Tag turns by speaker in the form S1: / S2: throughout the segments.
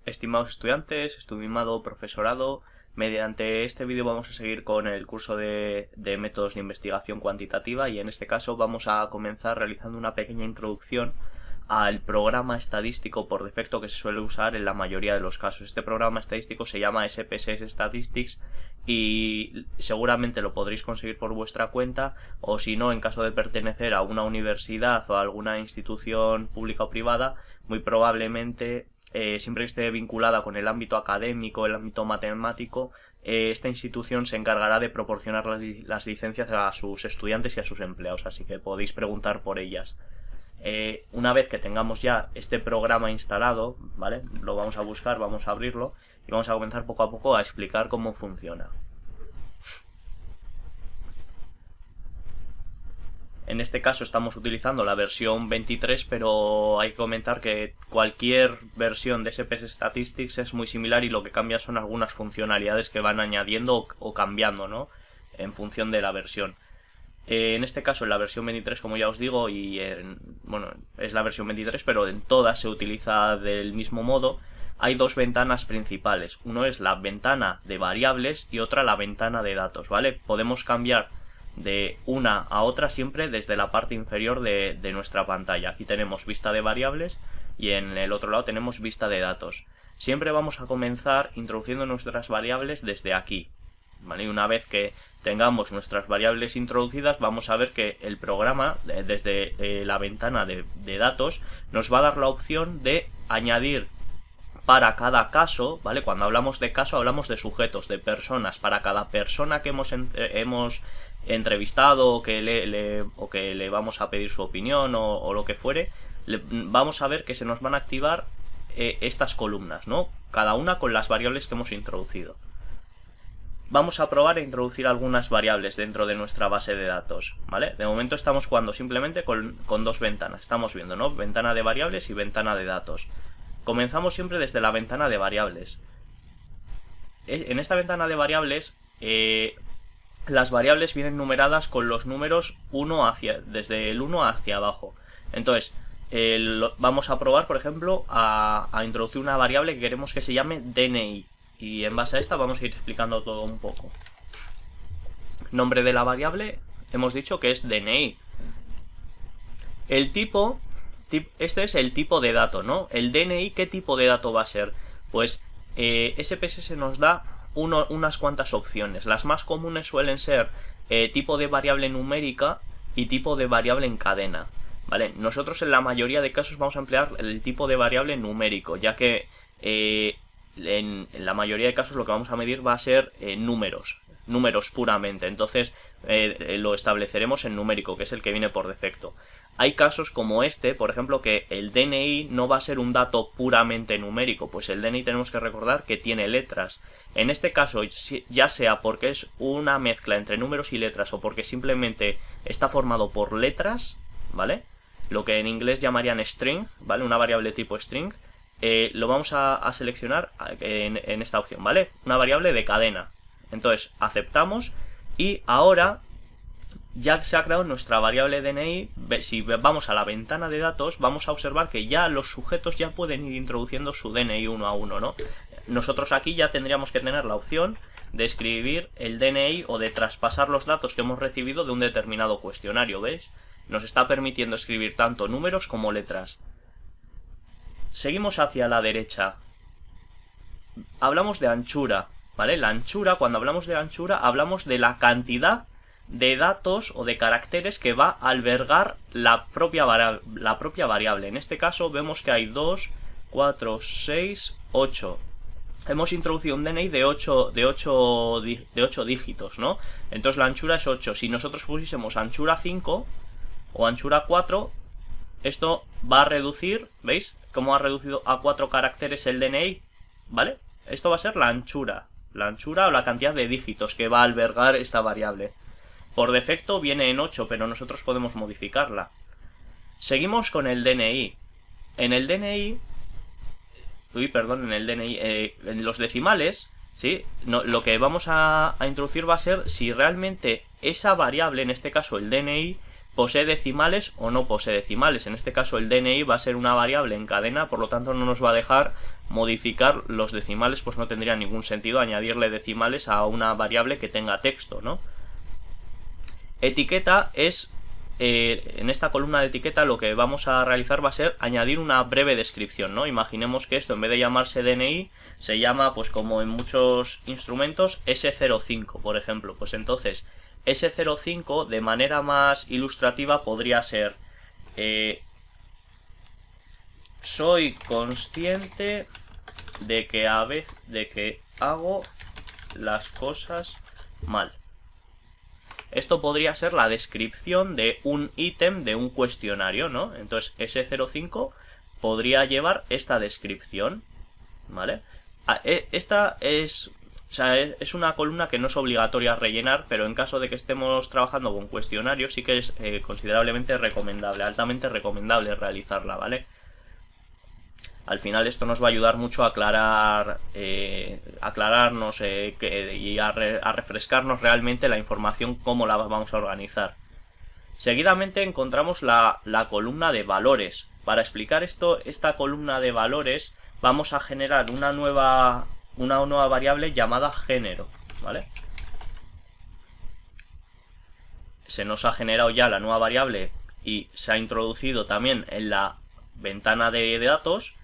S1: Estimados estudiantes, estimado profesorado, mediante este vídeo vamos a seguir con el curso de métodos de investigación cuantitativa y en este caso vamos a comenzar realizando una pequeña introducción al programa estadístico por defecto que se suele usar en la mayoría de los casos. Este programa estadístico se llama SPSS Statistics y seguramente lo podréis conseguir por vuestra cuenta, o si no, en caso de pertenecer a una universidad o a alguna institución pública o privada, muy probablemente siempre que esté vinculada con el ámbito académico, el ámbito matemático, esta institución se encargará de proporcionar las licencias a sus estudiantes y a sus empleados, así que podéis preguntar por ellas. Una vez que tengamos ya este programa instalado, ¿vale? Lo vamos a buscar, vamos a abrirlo y vamos a comenzar poco a poco a explicar cómo funciona. En este caso estamos utilizando la versión 23, pero hay que comentar que cualquier versión de SPS Statistics es muy similar y lo que cambia son algunas funcionalidades que van añadiendo o cambiando, ¿no? En función de la versión. En este caso, en la versión 23, como ya os digo, bueno, es la versión 23, pero en todas se utiliza del mismo modo. Hay dos ventanas principales. Uno es la ventana de variables y otra la ventana de datos, ¿vale? Podemos cambiar de una a otra siempre desde la parte inferior de nuestra pantalla. Aquí tenemos vista de variables y en el otro lado tenemos vista de datos. Siempre vamos a comenzar introduciendo nuestras variables desde aquí, ¿vale? Y una vez que tengamos nuestras variables introducidas, vamos a ver que el programa desde la ventana de datos nos va a dar la opción de añadir para cada caso, ¿vale? Cuando hablamos de caso hablamos de sujetos, de personas. Para cada persona que hemos entrevistado o que le vamos a pedir su opinión o lo que fuere, vamos a ver que se nos van a activar estas columnas, ¿no? Cada una con las variables que hemos introducido. Vamos a probar a introducir algunas variables dentro de nuestra base de datos, ¿vale? De momento estamos jugando simplemente con dos ventanas. Estamos viendo, ¿no? Ventana de variables y ventana de datos. Comenzamos siempre desde la ventana de variables. En esta ventana de variables, las variables vienen numeradas con los números desde el 1 hacia abajo. Entonces, vamos a probar, por ejemplo, a introducir una variable que queremos que se llame DNI. Y en base a esta vamos a ir explicando todo un poco. Nombre de la variable, hemos dicho que es DNI. El tipo, este es el tipo de dato, ¿no? El DNI, ¿qué tipo de dato va a ser? Pues SPSS nos da unas cuantas opciones. Las más comunes suelen ser tipo de variable numérica y tipo de variable en cadena, ¿vale? Nosotros en la mayoría de casos vamos a emplear el tipo de variable numérico, ya que en la mayoría de casos lo que vamos a medir va a ser números puramente. Entonces lo estableceremos en numérico, que es el que viene por defecto. Hay casos como este, por ejemplo, que el DNI no va a ser un dato puramente numérico, pues el DNI tenemos que recordar que tiene letras. En este caso, ya sea porque es una mezcla entre números y letras o porque simplemente está formado por letras, ¿vale? Lo que en inglés llamarían string, ¿vale? Una variable tipo string. Lo vamos a seleccionar en esta opción, ¿vale? Una variable de cadena. Entonces aceptamos y ahora ya se ha creado nuestra variable DNI. Si vamos a la ventana de datos vamos a observar que ya los sujetos ya pueden ir introduciendo su DNI uno a uno, ¿no? Nosotros aquí ya tendríamos que tener la opción de escribir el DNI o de traspasar los datos que hemos recibido de un determinado cuestionario, ¿veis? Nos está permitiendo escribir tanto números como letras. Seguimos hacia la derecha. Hablamos de anchura, ¿vale? La anchura, cuando hablamos de anchura, hablamos de la cantidad de datos o de caracteres que va a albergar la propia variable. En este caso vemos que hay 2, 4, 6, 8. Hemos introducido un DNI de 8 dígitos, ¿no? Entonces la anchura es 8. Si nosotros pusiésemos anchura 5 o anchura 4, esto va a reducir, ¿veis? Cómo ha reducido a 4 caracteres el DNI, ¿vale? Esto va a ser la anchura o la cantidad de dígitos que va a albergar esta variable. Por defecto viene en 8, pero nosotros podemos modificarla. Seguimos con el DNI. En el DNI, en los decimales, ¿sí? Lo que vamos a introducir va a ser si realmente esa variable, en este caso el DNI, posee decimales o no posee decimales. En este caso el DNI va a ser una variable en cadena, por lo tanto no nos va a dejar modificar los decimales, pues no tendría ningún sentido añadirle decimales a una variable que tenga texto, ¿no? Etiqueta es, en esta columna de etiqueta lo que vamos a realizar va a ser añadir una breve descripción, ¿no? Imaginemos que esto en vez de llamarse DNI se llama, pues como en muchos instrumentos, S05, por ejemplo. Pues entonces S05 de manera más ilustrativa podría ser soy consciente de que hago las cosas mal. Esto podría ser la descripción de un ítem de un cuestionario, ¿no? Entonces S05 podría llevar esta descripción, ¿vale? Esta es, o sea, es una columna que no es obligatoria rellenar, pero en caso de que estemos trabajando con cuestionarios sí que es considerablemente recomendable, altamente recomendable realizarla, ¿vale? Al final esto nos va a ayudar mucho a aclararnos y a refrescarnos realmente la información, cómo la vamos a organizar. Seguidamente encontramos la columna de valores. Para explicar esta columna de valores vamos a generar una nueva variable llamada género, ¿vale? Se nos ha generado ya la nueva variable y se ha introducido también en la ventana de datos.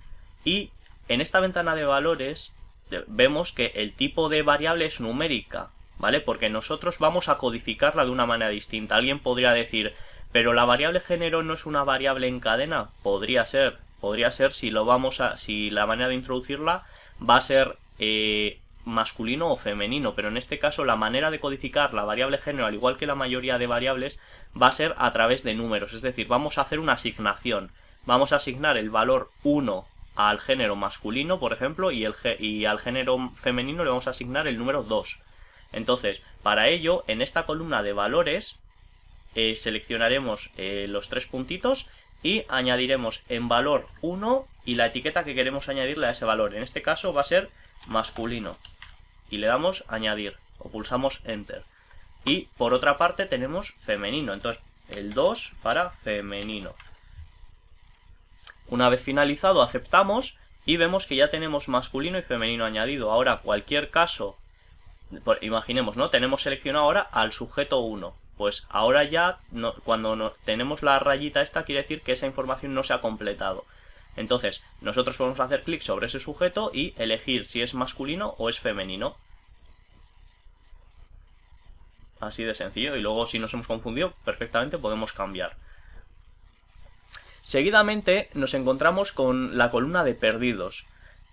S1: Y en esta ventana de valores vemos que el tipo de variable es numérica, ¿vale? Porque nosotros vamos a codificarla de una manera distinta. Alguien podría decir, pero la variable género no es una variable en cadena. Podría ser si la manera de introducirla va a ser masculino o femenino, pero en este caso la manera de codificar la variable género, al igual que la mayoría de variables, va a ser a través de números. Es decir, vamos a hacer una asignación. Vamos a asignar el valor 1 al género masculino, por ejemplo, y al género femenino le vamos a asignar el número 2. Entonces, para ello, en esta columna de valores seleccionaremos los 3 puntitos y añadiremos en valor 1 y la etiqueta que queremos añadirle a ese valor. En este caso va a ser masculino. Y le damos añadir o pulsamos enter. Y por otra parte tenemos femenino. Entonces, el 2 para femenino. Una vez finalizado aceptamos y vemos que ya tenemos masculino y femenino añadido. Ahora cualquier caso, imaginemos, ¿no? Tenemos seleccionado ahora al sujeto 1. Pues ahora ya, cuando tenemos la rayita esta, quiere decir que esa información no se ha completado. Entonces nosotros podemos hacer clic sobre ese sujeto y elegir si es masculino o es femenino. Así de sencillo. Y luego si nos hemos confundido, perfectamente podemos cambiar. Seguidamente nos encontramos con la columna de perdidos.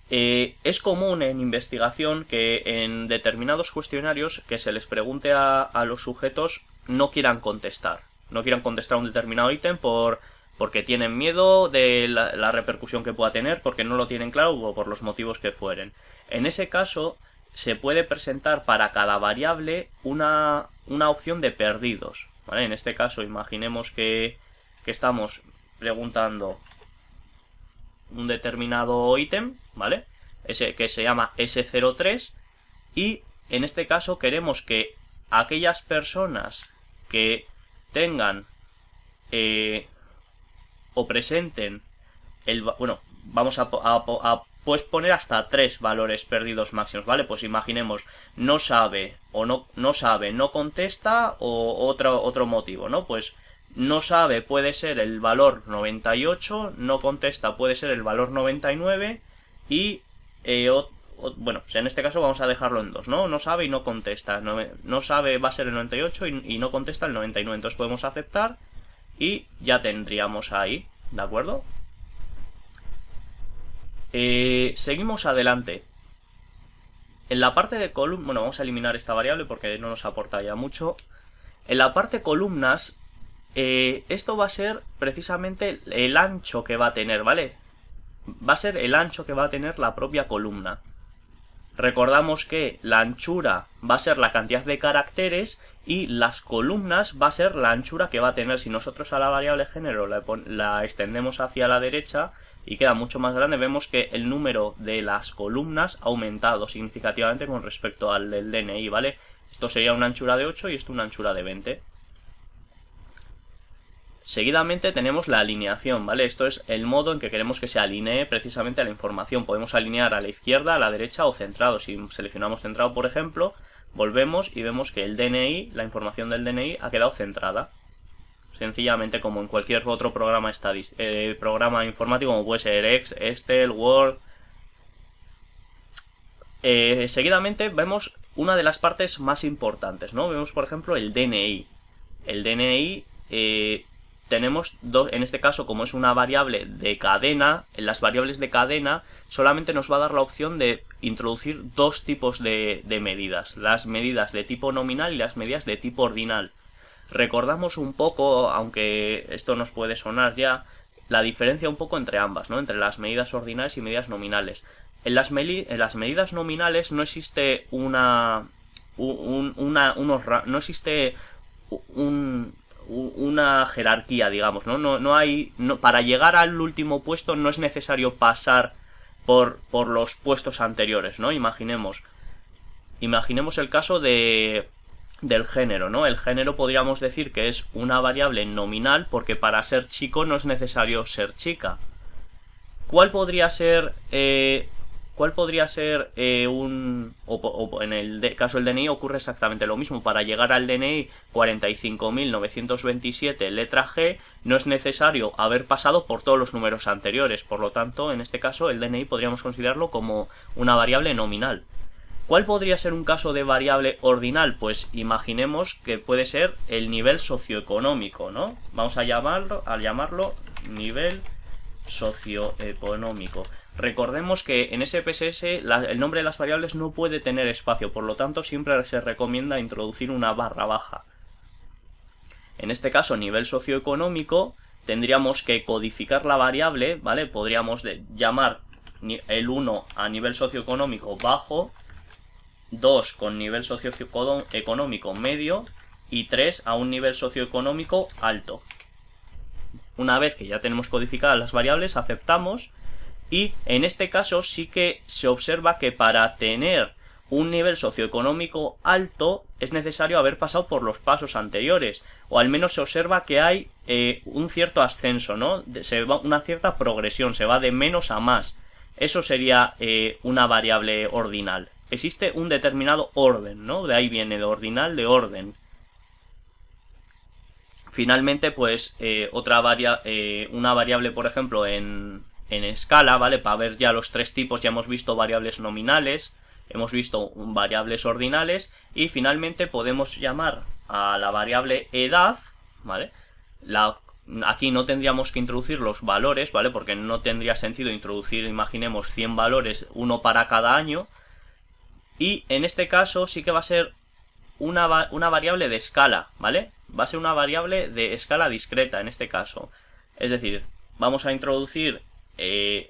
S1: Es común en investigación que en determinados cuestionarios que se les pregunte a los sujetos no quieran contestar. No quieran contestar un determinado ítem porque tienen miedo de la repercusión que pueda tener, porque no lo tienen claro o por los motivos que fueren. En ese caso se puede presentar para cada variable una opción de perdidos, ¿vale? En este caso imaginemos que estamos preguntando un determinado ítem, ¿vale? Que se llama S03 y en este caso queremos que aquellas personas que tengan o presenten vamos a puedes poner hasta 3 valores perdidos máximos, ¿vale? Pues imaginemos no sabe o no sabe, no contesta o otro motivo, ¿no? Pues no sabe puede ser el valor 98, no contesta puede ser el valor 99 y bueno, en este caso vamos a dejarlo en 2, ¿no? No sabe y no contesta. No sabe va a ser el 98 y no contesta el 99. Entonces podemos aceptar y ya tendríamos ahí, ¿de acuerdo? Seguimos adelante. En la parte de columnas, bueno, vamos a eliminar esta variable porque no nos aporta ya mucho. En la parte columnas, esto va a ser precisamente el ancho que va a tener, ¿vale? Va a ser el ancho que va a tener la propia columna. Recordamos que la anchura va a ser la cantidad de caracteres y las columnas va a ser la anchura que va a tener. Si nosotros a la variable género la extendemos hacia la derecha y queda mucho más grande, vemos que el número de las columnas ha aumentado significativamente con respecto al del DNI, ¿vale? Esto sería una anchura de 8 y esto una anchura de 20. Seguidamente tenemos la alineación, ¿vale? Esto es el modo en que queremos que se alinee precisamente a la información. Podemos alinear a la izquierda, a la derecha o centrado. Si seleccionamos centrado, por ejemplo, volvemos y vemos que el DNI, la información del DNI, ha quedado centrada. Sencillamente como en cualquier otro programa programa informático, como puede ser Excel, Word. Seguidamente vemos una de las partes más importantes, ¿no? Vemos, por ejemplo, el DNI. El DNI tenemos dos, en este caso, como es una variable de cadena, en las variables de cadena solamente nos va a dar la opción de introducir dos tipos de medidas, las medidas de tipo nominal y las medidas de tipo ordinal. Recordamos un poco, aunque esto nos puede sonar ya, la diferencia un poco entre ambas, ¿no? Entre las medidas ordinales y medidas nominales. En las medidas nominales no existe una jerarquía, digamos, ¿no? No hay, para llegar al último puesto no es necesario pasar por los puestos anteriores, ¿no? Imaginemos el caso del género, ¿no? El género podríamos decir que es una variable nominal porque para ser chico no es necesario ser chica. ¿Cuál podría ser en el caso del DNI ocurre exactamente lo mismo? Para llegar al DNI 45.927 letra G no es necesario haber pasado por todos los números anteriores, por lo tanto en este caso el DNI podríamos considerarlo como una variable nominal. ¿Cuál podría ser un caso de variable ordinal? Pues imaginemos que puede ser el nivel socioeconómico, ¿no? Vamos a llamarlo nivel socioeconómico. Recordemos que en SPSS el nombre de las variables no puede tener espacio, por lo tanto siempre se recomienda introducir una barra baja. En este caso, nivel socioeconómico, tendríamos que codificar la variable, ¿vale? Podríamos llamar el 1 a nivel socioeconómico bajo, 2 con nivel socioeconómico medio y 3 a un nivel socioeconómico alto. Una vez que ya tenemos codificadas las variables, aceptamos y en este caso sí que se observa que para tener un nivel socioeconómico alto es necesario haber pasado por los pasos anteriores, o al menos se observa que hay un cierto ascenso, ¿no? Una cierta progresión, se va de menos a más. Eso sería una variable ordinal. Existe un determinado orden, ¿no? De ahí viene de ordinal, de orden. Finalmente, pues, una variable, por ejemplo, en escala, ¿vale? Para ver ya los tres tipos, ya hemos visto variables nominales, hemos visto variables ordinales, y finalmente podemos llamar a la variable edad, ¿vale? Aquí no tendríamos que introducir los valores, ¿vale? Porque no tendría sentido introducir, imaginemos, 100 valores, uno para cada año. Y en este caso sí que va a ser una variable de escala, ¿vale? Va a ser una variable de escala discreta en este caso. Es decir, vamos a introducir el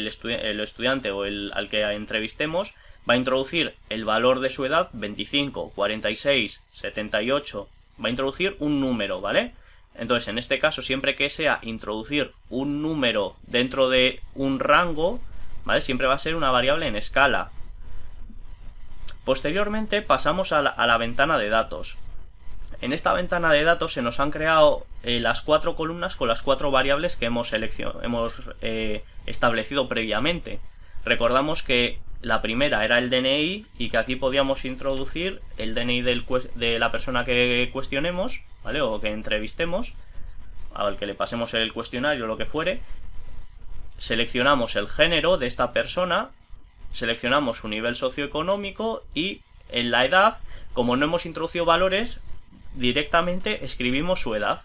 S1: estudiante o al que entrevistemos, va a introducir el valor de su edad, 25, 46, 78, va a introducir un número, ¿vale? Entonces, en este caso, siempre que sea introducir un número dentro de un rango, ¿vale? Siempre va a ser una variable en escala. Posteriormente pasamos a la ventana de datos. En esta ventana de datos se nos han creado las 4 columnas con las 4 variables que hemos establecido previamente. Recordamos que la primera era el DNI y que aquí podíamos introducir el DNI de la persona que cuestionemos, ¿vale? O que entrevistemos, al que le pasemos el cuestionario o lo que fuere. Seleccionamos el género de esta persona, seleccionamos su nivel socioeconómico y en la edad, como no hemos introducido valores, directamente escribimos su edad.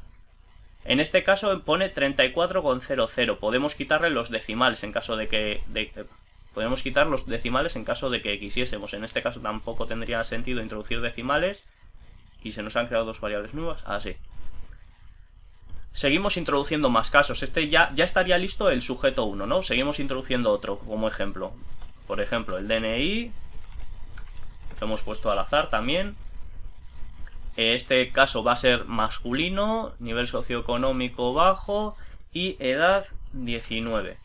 S1: En este caso pone 34,00. Podemos quitarle los decimales en caso de que podemos quitar los decimales en caso de que quisiésemos. En este caso tampoco tendría sentido introducir decimales y se nos han creado dos variables nuevas. Así. Seguimos introduciendo más casos. Ya estaría listo el sujeto 1, ¿no? Seguimos introduciendo otro como ejemplo. Por ejemplo, el DNI, lo hemos puesto al azar también. Este caso va a ser masculino, nivel socioeconómico bajo y edad 19.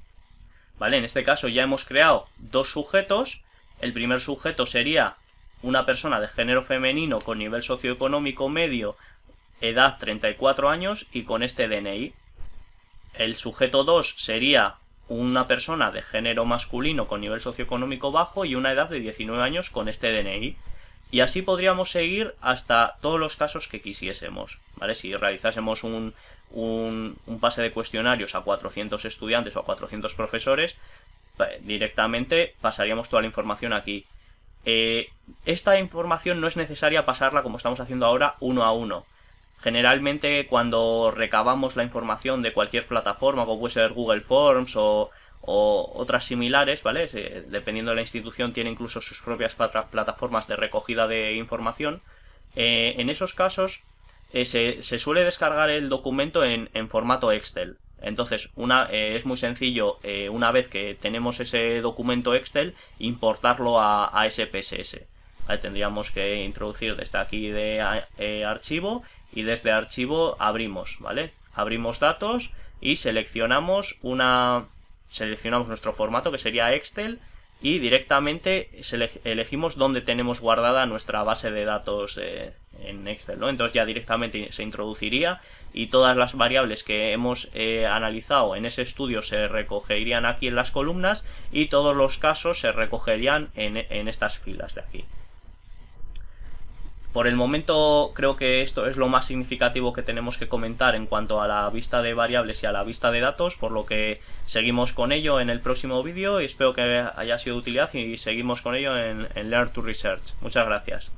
S1: ¿Vale? En este caso ya hemos creado dos sujetos. El primer sujeto sería una persona de género femenino con nivel socioeconómico medio edad 34 años y con este DNI. El sujeto 2 sería una persona de género masculino con nivel socioeconómico bajo y una edad de 19 años con este DNI. Y así podríamos seguir hasta todos los casos que quisiésemos, ¿vale? Si realizásemos un pase de cuestionarios a 400 estudiantes o a 400 profesores, directamente pasaríamos toda la información aquí. Esta información no es necesaria pasarla como estamos haciendo ahora uno a uno. Generalmente cuando recabamos la información de cualquier plataforma, como puede ser Google Forms o otras similares, ¿vale? Dependiendo de la institución tiene incluso sus propias plataformas de recogida de información. En esos casos se suele descargar el documento en formato Excel. Entonces es muy sencillo, una vez que tenemos ese documento Excel, importarlo a SPSS. ¿Vale? Tendríamos que introducir desde aquí de archivo y desde archivo abrimos, ¿vale? Abrimos datos y seleccionamos nuestro formato, que sería Excel, y directamente elegimos dónde tenemos guardada nuestra base de datos en Excel, ¿no? Entonces ya directamente se introduciría y todas las variables que hemos analizado en ese estudio se recogerían aquí en las columnas y todos los casos se recogerían en estas filas de aquí. Por el momento creo que esto es lo más significativo que tenemos que comentar en cuanto a la vista de variables y a la vista de datos, por lo que seguimos con ello en el próximo vídeo y espero que haya sido de utilidad y seguimos con ello en Learn to Research. Muchas gracias.